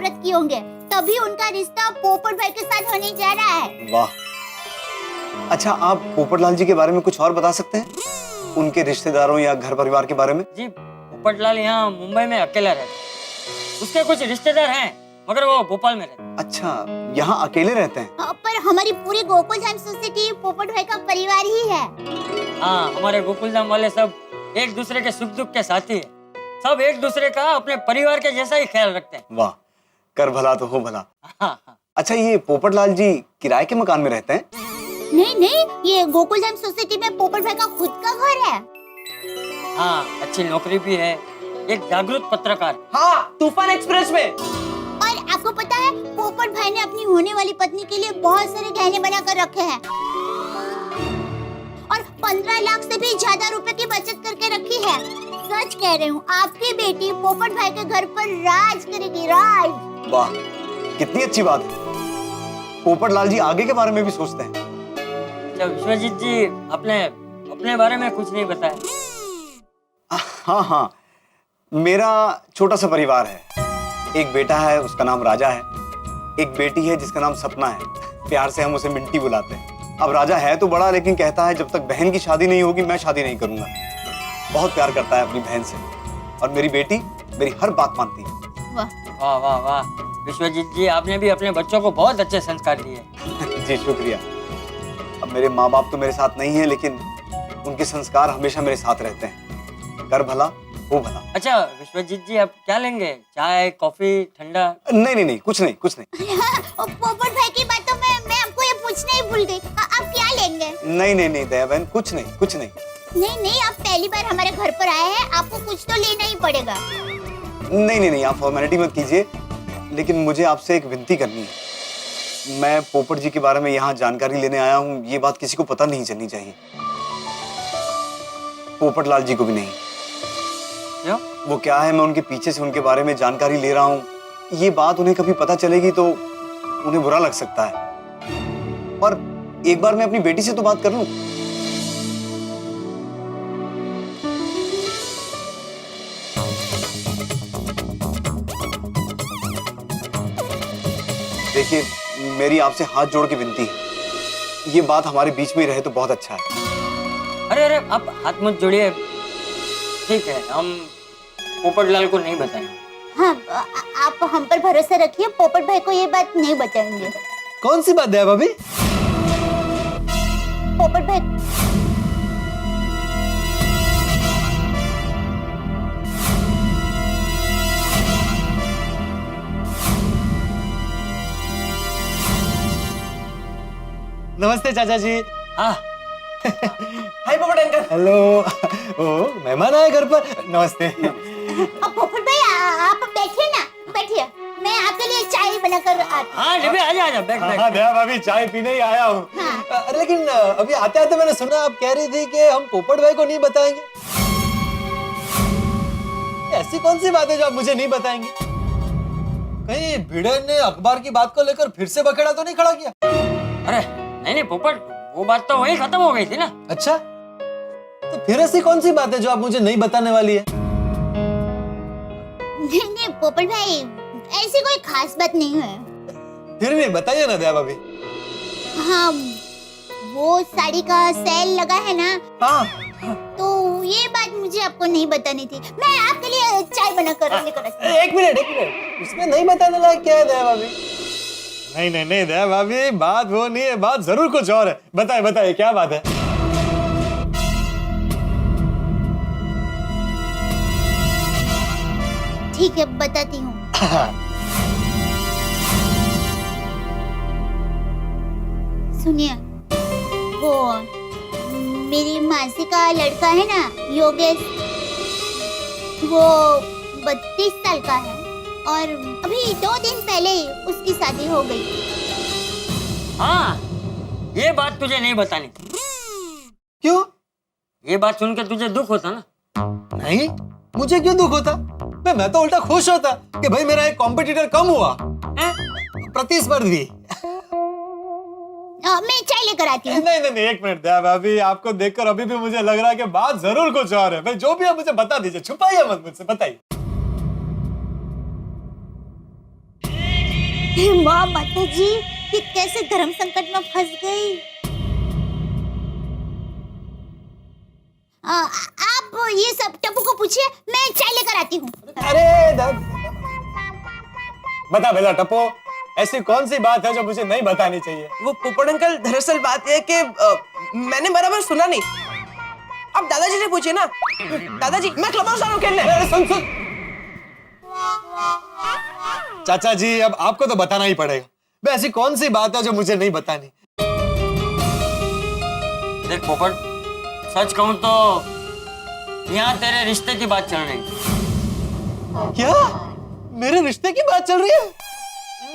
जरूरत की होंगे, तभी उनका रिश्ता पोपट भाई के साथ होने जा रहा है। वाह। अच्छा, आप पोपटलाल जी के बारे में कुछ और बता सकते हैं? उनके रिश्तेदारों या घर परिवार के बारे में? जी, पोपटलाल यहाँ मुंबई में अकेला रहता है। उसके कुछ रिश्तेदार हैं, मगर वो भोपाल में रहते हैं। अच्छा, यहाँ अकेले रहते हैं? पर हमारी पूरी गोकुलधाम सोसाइटी पोपट भाई का परिवार ही है। हाँ, हमारे गोकुलधाम वाले सब एक दूसरे के सुख दुख के साथी हैं। सब एक दूसरे का अपने परिवार के जैसा ही ख्याल रखते हैं। वाह, कर भला तो हो भला। हाँ, हाँ। अच्छा, ये पोपटलाल जी किराए के मकान में रहते हैं? नहीं, ये गोकुलधाम सोसाइटी में पोपट भाई का खुद का घर है। हाँ, अच्छी नौकरी भी है, एक जागरूक पत्रकार। हाँ, तूफान एक्सप्रेस में। और आपको पता है, पोपट भाई ने अपनी होने वाली पत्नी के लिए बहुत सारे गहने बनाकर रखे हैं और 15 लाख से भी ज्यादा रुपए की बचत करके रखी है। सच कह रही हूँ, आपकी बेटी पोपट भाई के घर पर राज करेगी, राज। वाह, कितनी अच्छी बात है। पोपटलाल जी आगे के बारे में भी सोचते हैं। अच्छा विश्वजीत जी, आपने अपने बारे में कुछ नहीं बताया। हाँ, मेरा छोटा सा परिवार है। एक बेटा है, उसका नाम राजा है। एक बेटी है जिसका नाम सपना है। प्यार से हम उसे मिंटी बुलाते हैं। अब राजा है तो बड़ा, लेकिन कहता है जब तक बहन की शादी नहीं होगी मैं शादी नहीं करूंगा। बहुत प्यार करता है अपनी बहन से, और मेरी बेटी मेरी हर बात मानती है। वाह वाह वाह, विश्वजीत जी, आपने भी अपने बच्चों को बहुत अच्छे संस्कार दिए। जी शुक्रिया। अब मेरे माँ बाप तो मेरे साथ नहीं है, लेकिन उनके संस्कार हमेशा मेरे साथ रहते हैं। कर भला हो भला। अच्छा विश्वजीत जी, आप क्या लेंगे? चाय, कॉफी, ठंडा? नहीं, कुछ नहीं। पोपट भाई की बात तो मैं आपको ये पूछना ही भूल गई। आप क्या लेंगे? नहीं दया बहन, कुछ नहीं। नहीं, आप पहली बार हमारे घर पर आए हैं, आपको कुछ तो लेना ही पड़ेगा। नहीं, आप फॉर्मेलिटी मत कीजिए, लेकिन मुझे आपसे एक विनती करनी है। मैं पोपट जी के बारे में यहाँ जानकारी लेने आया हूँ, ये बात किसी को पता नहीं चलनी चाहिए। पोपटलाल जी को भी नहीं। क्यों? वो क्या है, मैं उनके पीछे से उनके बारे में जानकारी ले रहा हूँ। ये बात उन्हें कभी पता चलेगी तो उन्हें बुरा लग सकता है। और एक बार मैं अपनी बेटी से तो बात कर लूं। देखिए, मेरी आपसे हाथ जोड़ के विनती है, ये बात हमारे बीच में ही रहे तो बहुत अच्छा है। अरे आप हाथ मत जोड़िए। ठीक है, हम पोपटलाल को नहीं बताएंगे। हाँ, आप हम पर भरोसा रखिए, पोपट भाई को ये बात नहीं बताएंगे। कौन सी बात है भाभी? पोपट भाई नमस्ते चाचा जी। हाँ, हाय पोपट अंकल। हेलो। ओ, मेहमान आए घर पर। नमस्ते। पोपट भाई आप बैठिए, मैं आपके लिए चाय बनाकर आती हूँ। हाँ डिबे, आजा बैठ। हाँ दया भाभी, चाय पीने ही आया हूँ। अरे लेकिन अभी आते आते मैंने सुना आप कह रही थी कि हम पोपट भाई को नहीं बताएंगे। ऐसी कौन सी बात है जो आप मुझे नहीं बताएंगे? कहीं भिड़े ने अखबार की बात को लेकर फिर से बखेड़ा तो नहीं खड़ा किया? अरे नहीं पोपट, वो बात तो वही खत्म हो गई थी ना। अच्छा, तो फिर ऐसी कौन सी बात है जो आप मुझे नहीं बताने वाली है? नहीं पोपट भाई, ऐसी कोई खास बात नहीं है। फिर भी बताइए ना दया भाभी। हाँ, वो साड़ी का सेल लगा है ना, हाँ, तो ये बात मुझे आपको नहीं बतानी थी। मैं आपके लिए चाय बनाकर लेकर आती हूँ। एक मिनट, उसमें नहीं बताने लायक क्या है दया भाभी? नहीं दया भाभी, बात वो नहीं है, बात जरूर कुछ और है। बताइए क्या बात है? ठीक है, बताती हूँ। सुनिए, वो मेरी मासी का लड़का है ना, योगेश, वो 32 साल का है और अभी 2 दिन पहले ही उसकी शादी हो गई। हाँ, ये बात तुझे नहीं बतानी। क्यों? ये बात सुनकर तुझे दुख होता ना? नहीं, मुझे क्यों दुख होता? मैं तो उल्टा खुश होता कि भाई मेरा एक कॉम्पिटिटर कम हुआ, प्रतिस्पर्धी। मैं चाय लेकर आती हूँ। नहीं, एक मिनट दया भाभी, आपको देखकर अभी भी मुझे लग रहा है कि बात जरूर कुछ और है। भाई जो भी है मुझे बता दीजिए, छुपाइए मत मुझसे, बताइए। हे माँ माता जी, ये कैसे धर्म संकट में फंस गई। आप ये सब टप्पू को पूछिए, मैं चाय लेकर आती हूँ। अरे बता बेटा टप्पू, ऐसी कौन सी बात है जो मुझे नहीं बतानी चाहिए? वो पोपट अंकल, दरअसल बात यह है कि मैंने बराबर सुना नहीं। अब दादाजी से पूछिए ना। दादाजी, मैं क्लब हाउस आ रहा हूँ खेलने। अरे सुन सुन चाचा जी, अब आपको तो बताना ही पड़ेगा। बे ऐसी कौन सी बात है जो मुझे नहीं बतानी? देख पोपट, सच कहूं तो यहाँ तेरे रिश्ते की बात चल रही है। क्या मेरे रिश्ते की बात चल रही है?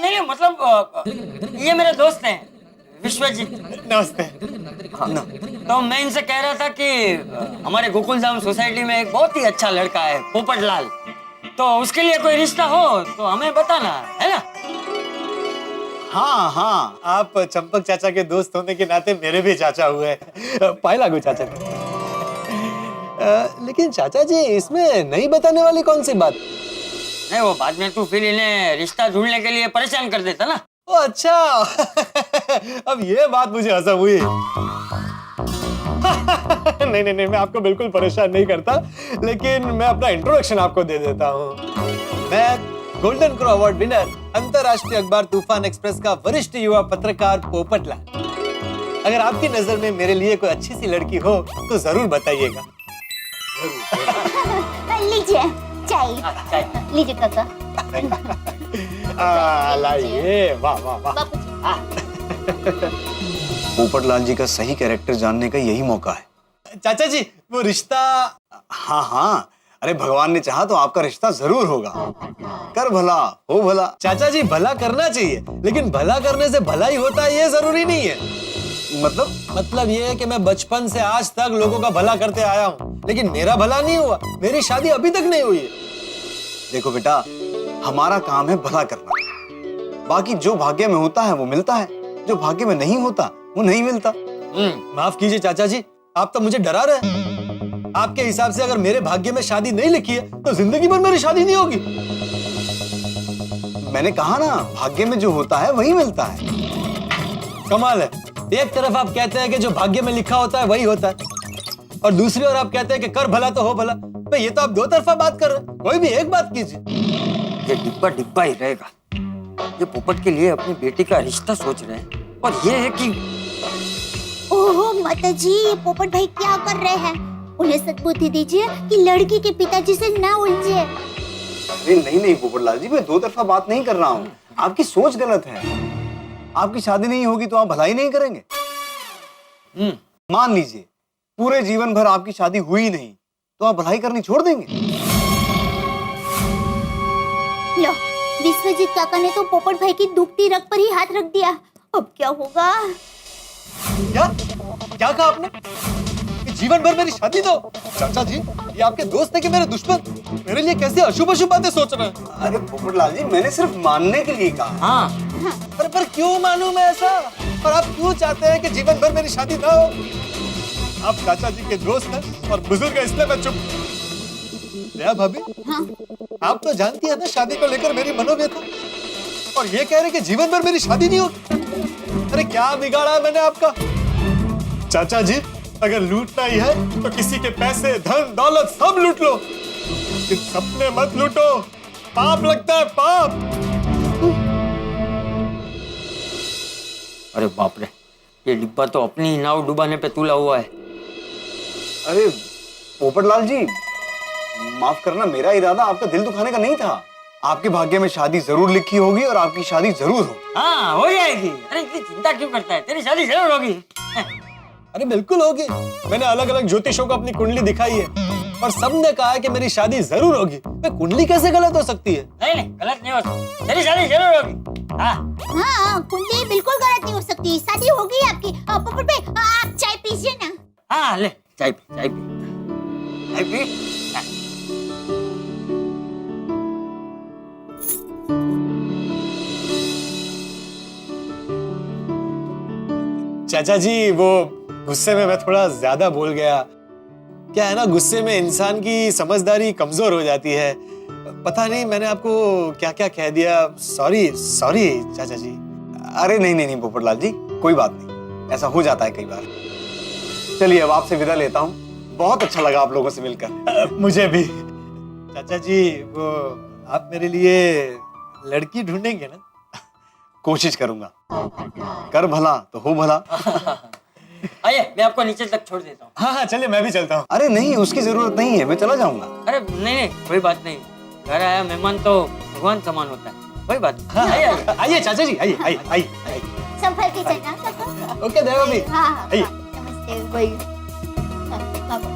नहीं मतलब ये मेरे दोस्त हैं विश्वजीत। नमस्ते। तो मैं इनसे कह रहा था कि हमारे गोकुलधाम सोसाइटी में एक बहुत ही अच्छा लड़का है पोपट लाल, तो उसके लिए कोई रिश्ता हो तो हमें बताना, है ना? हाँ हाँ, आप चंपक चाचा के दोस्त होने के नाते मेरे भी चाचा हुए। पाए लागू चाचा। लेकिन चाचा जी, इसमें नहीं बताने वाली कौन सी बात? नहीं, वो बाद में तू फिर इन्हें रिश्ता ढूंढने के लिए परेशान कर देता ना। ओ अच्छा। अब ये बात मुझे हंसा हुई। नहीं नहीं नहीं, मैं आपको बिल्कुल परेशान नहीं करता, लेकिन मैं अपना इंट्रोडक्शन आपको दे देता हूँ। मैं गोल्डन क्रो अवार्ड विनर, अंतरराष्ट्रीय अखबार तूफान एक्सप्रेस का वरिष्ठ युवा पत्रकार पोपट लाल। अगर आपकी नजर में मेरे लिए कोई अच्छी सी लड़की हो तो जरूर बताइएगा। लीजिए चाय, लीजिए काका। लाइए, वाह वाह वाह। बापू जी। पोपट लाल जी का सही कैरेक्टर जानने का यही मौका है। चाचा जी, वो रिश्ता। हाँ हाँ, अरे भगवान ने चाहा तो आपका रिश्ता जरूर होगा। कर भला हो भला। चाचा जी, भला करना चाहिए, लेकिन भला करने से भला ही होता है ये जरूरी नहीं है। मतलब ये है कि मैं बचपन से आज तक लोगों का भला करते आया हूँ, लेकिन मेरा भला नहीं हुआ। मेरी शादी अभी तक नहीं हुई है। देखो बेटा, हमारा काम है भला करना। बाकी जो भाग्य में होता है वो मिलता है, जो भाग्य में नहीं होता वो नहीं मिलता। माफ कीजिए चाचा जी, आप तो मुझे डरा रहे हैं। आपके हिसाब से अगर मेरे भाग्य में शादी नहीं लिखी है तो जिंदगी भर मेरी शादी नहीं होगी। मैंने कहा ना, भाग्य में जो होता है वही मिलता है। कमाल है, एक तरफ आप कहते हैं कि जो भाग्य में लिखा होता है वही होता है, और दूसरी ओर आप कहते हैं कि कर भला तो हो भला। तो ये तो आप दो तरफा बात कर रहे हैं। कोई भी एक बात कीजिए। ये डिब्बा डिब्बा ही रहेगा। ये पोपट के लिए अपनी बेटी का रिश्ता सोच रहे हैं, और ये है कि ओहो माता जी, ये पोपट भाई क्या कर रहे हैं? उन्हें सद्बुद्धि दीजिए कि लड़की के पिताजी से ना उलझे। अरे नहीं नहीं पोपट लाल जी, मैं दो तरफा बात नहीं कर रहा हूँ। आपकी सोच गलत है। आपकी शादी नहीं होगी तो आप भलाई नहीं करेंगे। मान लीजिए पूरे जीवन भर आपकी शादी हुई नहीं तो आप भलाई करनी छोड़ देंगे? लो, विश्वजीत काका ने तो पोपट भाई की दुखती रग पर ही हाथ रख दिया। अब क्या होगा? क्या क्या कहा आपने? कि जीवन भर मेरी शादी दो? चाचा जी, ये आपके दोस्त है कि मेरे दुश्मन? मेरे लिए कैसी अशुभ अशुभ बातें सोच रहे हैं? अरे पोपट लाल जी, मैंने सिर्फ मानने के लिए कहा। हाँ, पर क्यों मानूं मैं ऐसा? और आप क्यों चाहते हैं कि जीवन भर मेरी शादी ना हो? आप चाचा जी के दोस्त हैं और बुजुर्ग है, इसलिए मैं चुप। दया भाभी, हाँ? आप तो जानती है ना शादी को लेकर मेरी मनोव्यथा, और ये कह रहे कि जीवन भर मेरी शादी नहीं होगी। अरे क्या बिगाड़ा है मैंने आपका? चाचा जी, अगर लूटना ही है तो किसी के पैसे, धन, दौलत सब लूट लो, लेकिन सपने मत लूटो। पाप लगता है, पाप। अरे बाप रे, ये डिब्बा तो अपनी नाव डुबाने पे तुला हुआ है। अरे पोपट लाल जी, माफ करना, मेरा इरादा आपका दिल दुखाने का नहीं था। आपके भाग्य में शादी जरूर लिखी होगी और आपकी शादी जरूर हो। हाँ, हो जाएगी। अरे इतनी चिंता क्यों करता है? तेरी शादी जरूर होगी। अरे बिल्कुल होगी। मैंने अलग अलग ज्योतिषों को अपनी कुंडली दिखाई है और सबने कहा है कि मेरी शादी जरूर होगी। मैं कुंडली कैसे गलत हो सकती है? नहीं नहीं, गलत नहीं हो सकती। तेरी शादी जरूर होगी। हाँ हाँ, कुंडली बिल्कुल गलत नहीं हो सकती। शादी होगी आपकी। पोपट भाई, आप चाय पीजिए ना। हाँ, ले चाय पी, चाय पी, चाय पी। हाँ। चाचा जी, वो गुस्से में मैं थोड़ा ज्यादा बोल गया। क्या है ना, गुस्से में इंसान की समझदारी कमजोर हो जाती है। पता नहीं मैंने आपको क्या क्या कह दिया। सॉरी सॉरी चाचा जी। अरे नहीं नहीं नहीं पोपटलाल जी, कोई बात नहीं, ऐसा हो जाता है कई बार। चलिए अब आपसे विदा लेता हूँ, बहुत अच्छा लगा आप लोगों से मिलकर। मुझे भी। चाचा जी वो आप मेरे लिए लड़की ढूंढेंगे ना? कोशिश करूंगा, कर भला तो हो भला। आइए मैं आपको नीचे तक छोड़ देता हूँ। हाँ हाँ चलिए मैं भी चलता हूँ। अरे नहीं, उसकी जरूरत नहीं है, मैं चला जाऊंगा। अरे नहीं नहीं कोई बात नहीं, घर आया मेहमान तो भगवान समान होता है, कोई बात नहीं। आइए आइए। आइए चाचा जी, आइए आइए आइए आइए। संभल के चलना काका। ओके देवा भी। हाँ हाँ आइए। नमस्ते भाई। काका।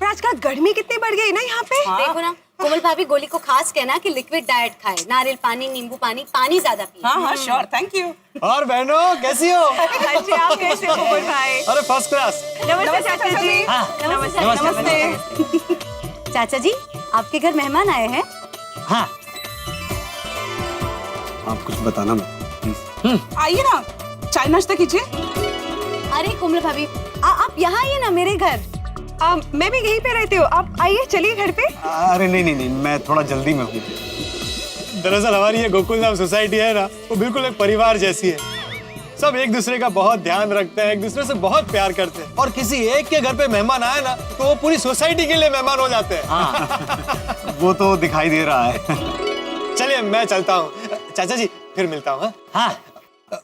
पर आजकल गर्मी कितनी बढ़ गई ना यहाँ पे। देखो ना, कोमल भाभी गोली को खास कहना कि लिक्विड डाइट खाए, नारियल पानी, नींबू पानी, पानी ज्यादा पिए। हाँ हाँ श्योर, थैंक यू। और बहनों कैसी हो? अच्छे, आप कैसे हो कोमल भाई? अरे फर्स्ट क्लास। नमस्ते चाचा जी। हाँ, नमस्ते नमस्ते। चाचा जी, आपके घर मेहमान आए हैं? हाँ आप कुछ बताना मत प्लीज। आइए ना, चाय नाश्ता कीजिए। अरे कोमल भाभी, आप यहाँ आइए ना मेरे घर। मैं भी यहीं पे रहती हूँ, आप आइए, चलिए घर पे। अरे नहीं नहीं नहीं, मैं थोड़ा जल्दी में हूँ। दरअसल हमारी ये गोकुलधाम सोसाइटी है ना, वो बिल्कुल एक परिवार जैसी है। सब एक दूसरे का बहुत ध्यान रखते हैं, एक दूसरे से बहुत प्यार करते हैं। और किसी एक के घर पे मेहमान आए ना, तो वो पूरी सोसाइटी के लिए मेहमान हो जाते हैं। वो तो दिखाई दे रहा है। चलिए मैं चलता हूँ। चाचा जी फिर मिलता हूँ। हाँ।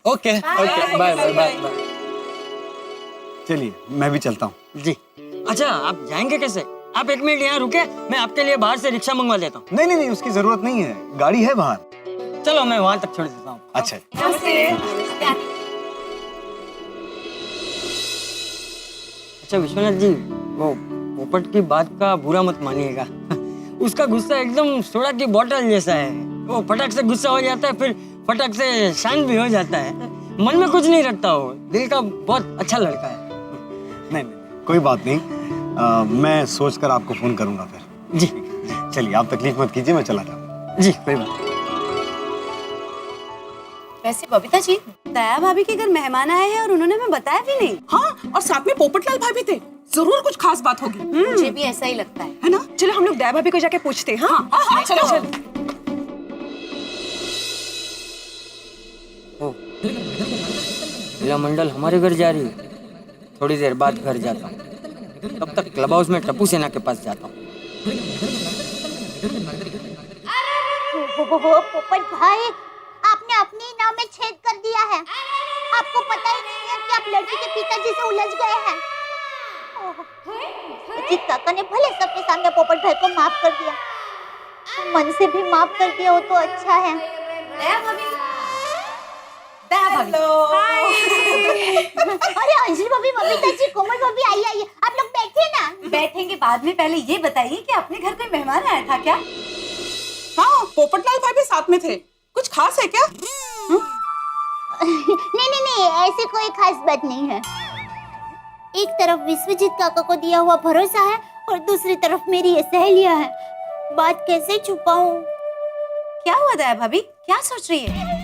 Okay okay, bye bye bye bye. चलिए मैं भी चलता हूँ। जी। अच्छा आप जाएंगे कैसे? आप एक मिनट यहाँ रुके, मैं आपके लिए बाहर से रिक्शा मंगवा देता हूँ। नहीं नहीं नहीं, उसकी जरूरत नहीं है, गाड़ी है बाहर। चलो मैं वहां तक छोड़ देता हूँ। अच्छा अच्छा विश्वनाथ जी, वो पोपट की बात का बुरा मत मानिएगा। उसका गुस्सा एकदम सोडा की बोतल जैसा है। वो फटक से गुस्सा हो जाता है, फिर फटक से शांत भी हो जाता है। मन में कुछ नहीं रखता, वो दिल का बहुत अच्छा लड़का है। नहीं नहीं कोई बात नहीं, मैं सोचकर आपको फोन करूंगा फिर। जी चलिए आप तकलीफ मत कीजिए, मैं चला जाऊँ। जी कोई बात। वैसे बबीता जी, दया भाभी के घर मेहमान आए हैं और उन्होंने हमें बताया भी नहीं। हाँ, और साथ में पोपटलाल भाई भी थे। जरूर कुछ खास बात होगी। मुझे भी ऐसा ही लगता है ना? चलो हम लोग दया भाभी को जाके पूछते हैं। हाँ हाँ चलो चलो। लीला मंडल हमारे घर जा रही है, थोड़ी देर बाद घर जाता हूँ, तब तक क्लब हाउस में टप्पू सेना के पास जाता हूँ। पोपट भाई, आपने अपने ही नाम में छेद कर दिया है। आपको पता ही नहीं है कि आप लड़की के पिताजी से उलझ गए हैं। अजीत काका ने भले सबके सामने पोपट भाई को माफ कर दिया, मन से भी माफ कर दिया हो तो अच्छा है। दया भाभी, दया भाभी। अरे अंजलि भाभी, बबीता जी, कोमल भाभी, आइए आइए, आप लोग बैठिए ना। बैठेंगे बाद में, पहले ये बताइए कि अपने घर कोई मेहमान आया था क्या? हाँ, पोपटलाल भाई भी साथ में थे। कुछ खास है क्या? नहीं नहीं नहीं, ऐसी कोई खास बात नहीं है। एक तरफ विश्वजीत काका को दिया हुआ भरोसा है और दूसरी तरफ मेरी ये सहेलियां हैं। बात कैसे छुपाऊं? क्या हुआ दया भाभी, क्या सोच रही है?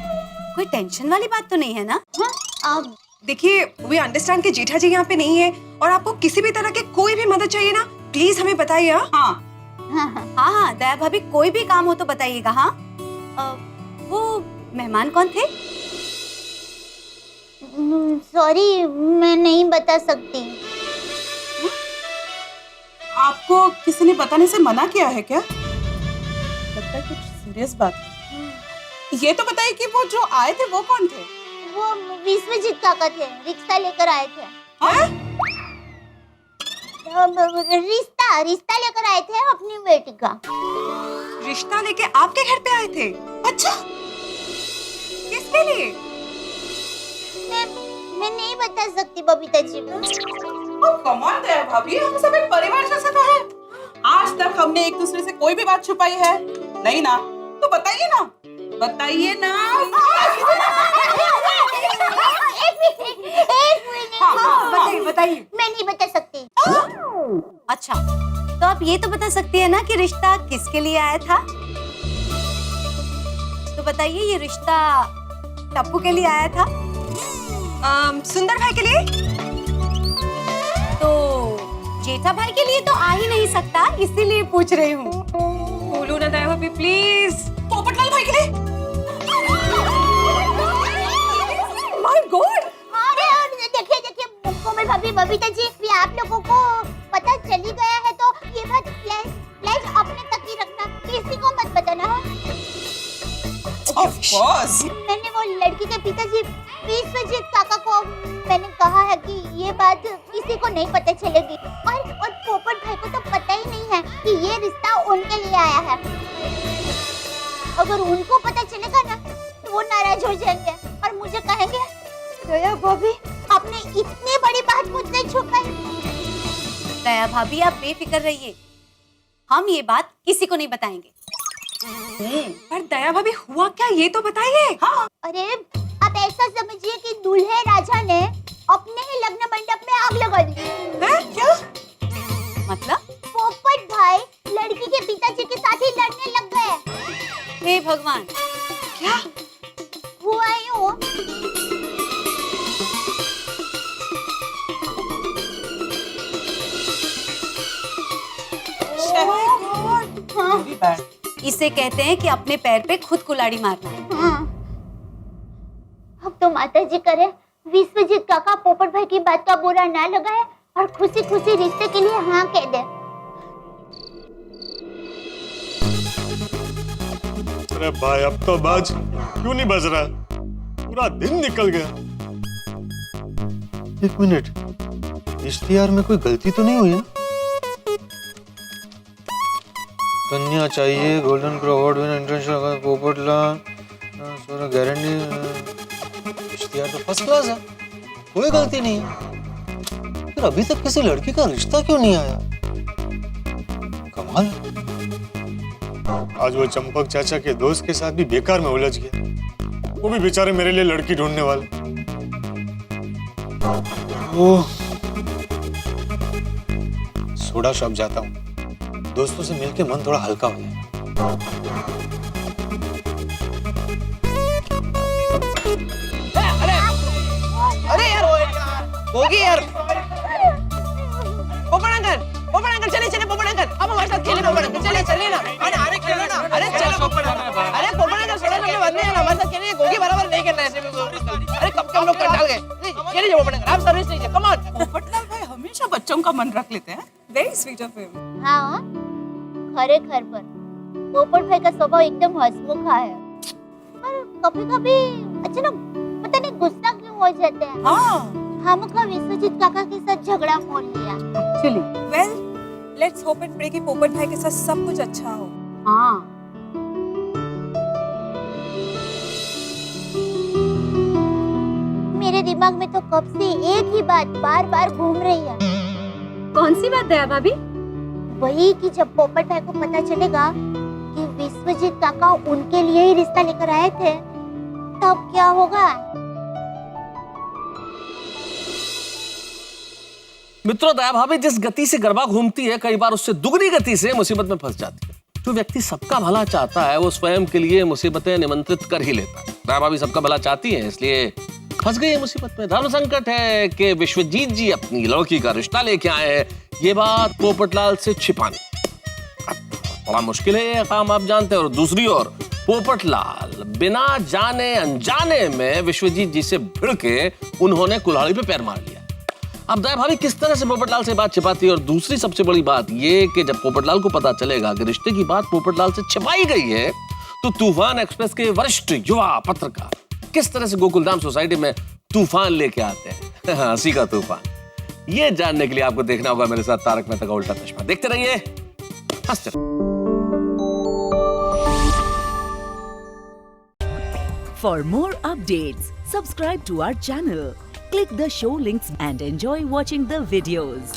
कोई टेंशन वाली बात तो नहीं है ना? हाँ, आप देखिए, वी अंडरस्टैंड कि जेठा जी यहाँ पे नहीं है और आपको किसी भी तरह की कोई भी मदद चाहिए ना, प्लीज हमें बताइए। हाँ हाँ हाँ हाँ हाँ दया भाभी, कोई भी काम हो तो बताइएगा। हाँ वो मेहमान कौन थे? सॉरी, मैं नहीं बता सकती। आपको किसी ने बताने से मना किया है क्या? लगता है कुछ सीरियस बात है। ये तो बताइए कि वो जो आए थे वो कौन थे? वो विश्वजीत काका थे, रिश्ता लेकर आए थे। हाँ? रिश्ता लेकर आए थे अपनी बेटी का। रिश्ता लेके आपके घर पे आए थे? अच्छा, किसके लिए? मैं नहीं बता सकती बबीता जी। कमाल दया भाभी, हम सब एक परिवार जैसे तो है। आज तक हमने एक दूसरे से कोई भी बात छुपाई है नहीं ना? तो बताइए ना, बताइए ना। एक मिनट। हाँ, बताइए बताइए। मैं नहीं बता सकती। अच्छा, तो आप ये तो बता सकती है ना कि रिश्ता किसके लिए आया था? तो बताइए, ये रिश्ता टप्पू के लिए आया था? सुंदर भाई के लिए? तो जेठा भाई के लिए तो आ ही नहीं सकता, इसीलिए पूछ रही हूँ। बोलो ना दया भाभी प्लीज। पोपटलाल भाई के लिए। My God. अरे देखिए कोमल भाभी, बबीता जी, भी आप लोगों को पता चली गया है तो ये बात प्लीज अपने तक ही रखना, किसी को मत बताना। Of course. मैंने वो लड़की के पिताजी विश्वजीत काका को मैंने कहा है कि ये बात किसी को नहीं पता चलेगी, और पोपट भाई को तो पता ही नहीं है कि ये रिश्ता उनके लिए आया है। अगर उनको पता चलेगा ना तो वो नाराज हो जाएंगे और मुझे कहेंगे, दया भाभी आपने इतनी बड़ी बात मुझसे छुपाई। दया भाभी आप बेफिक्र रहिए, हम ये बात किसी को नहीं बताएंगे। पर दया भाभी हुआ क्या ये तो बताइए। हाँ। अरे आप ऐसा समझिए कि दूल्हे राजा ने अपने ही लग्न मंडप में आग लगा दी। क्या? मतलब? पोपट भाई लड़की के पिताजी के साथ ही लड़ने लग गए। हे भगवान, क्या? हुआ यूं, हाँ। इसे कहते हैं कि अपने पैर पे खुद कुल्हाड़ी मारना। हाँ। अब तो माता जी करे विश्वजीत काका पोपट भाई की बात का बुरा ना लगाए और खुशी खुशी रिश्ते के लिए हाँ कह दे। अरे भाई अब तो बाज क्यों नहीं बज रहा? पूरा दिन निकल गया। एक मिनट, इश्तिहार में कोई गलती तो नहीं हुई है? कन्या चाहिए, golden grow award winner, international Popatlal, guarantee. इश्तिहार तो फर्स्ट क्लास है, कोई गलती नहीं है। फिर अभी तक किसी लड़की का रिश्ता क्यों नहीं आया? कमाल है। आज वो चंपक चाचा के दोस्त के साथ भी बेकार में उलझ गया। वो भी बेचारे मेरे लिए लड़की ढूंढने वाले। ओह, सोडा शॉप जाता हूँ, दोस्तों से मिलके मन थोड़ा हल्का हो जाएगा। अरे यार होगी यार। पोपट अंकल चलिए पोपट अंकल, अब हमारे साथ खेले। पोपट अंकल चलिए ना। अरे खेलो ना। अरे चलो पोपट अंकल सोडा शॉप में बंदे हैं ना, हमारे साथ खेलिए। गोगी बराबर नहीं खेलना है। अरे कब के हम लोग कंटाल गए। खेलिए पोपट अंकल, आप सर्विस लीजिए। Come on. पोपटलाल भाई हमेशा बच्चों का मन रख लेते हैं। Very sweet of him. हाँ, खरे घर पर पोपट भाई का स्वभाव एकदम हंसमुखा है, पर कभी-कभी अचानक पता नहीं गुस्सा क्यों हो जाते हैं। हाँ। हमको विश्वजीत काका के साथ झगड़ा मोल लिया। चलिए। Well let's hope and pray कि पोपट भाई के साथ सब कुछ अच्छा हो। हाँ। मेरे दिमाग में तो कब से एक ही बात बार-बार घूम रही है। कौन सी बात दया भाभी? वही कि जब पोपट भाई को पता चलेगा कि विश्वजीत काका उनके लिए ही रिश्ता लेकर आए थे, तब क्या होगा? मित्रों, दया भाभी जिस गति से गरबा घूमती है, कई बार उससे दुगनी गति से मुसीबत में फंस जाती है। जो व्यक्ति सबका भला चाहता है वो स्वयं के लिए मुसीबतें निमंत्रित कर ही लेता है। दया भाभी सबका भला चाहती है, इसलिए फंस गई है मुसीबत में। धर्म संकट है कि विश्वजीत जी अपनी लड़की का रिश्ता लेके आए हैं, ये बात पोपटलाल से छिपानी बड़ा मुश्किल है, ये काम आप जानते हैं। और दूसरी ओर पोपटलाल बिना जाने अनजाने में विश्वजीत जी से भिड़ के उन्होंने कुल्हाड़ी पे पैर मार लिया। अब दया भाभी किस तरह से पोपटलाल से बात छिपाती है? और दूसरी सबसे बड़ी बात ये कि जब पोपटलाल को पता चलेगा कि रिश्ते की बात पोपटलाल से छिपाई गई है, तो तूफान एक्सप्रेस के वरिष्ठ युवा पत्रकार किस तरह से गोकुलधाम सोसाइटी में तूफान लेके आते हैं, हंसी का तूफान। ये जानने के लिए आपको देखना होगा मेरे साथ तारक मेहता का उल्टा चश्मा। देखते रहिए, हंसते रहिए। For more updates, subscribe to our channel, click the show links and enjoy watching the videos.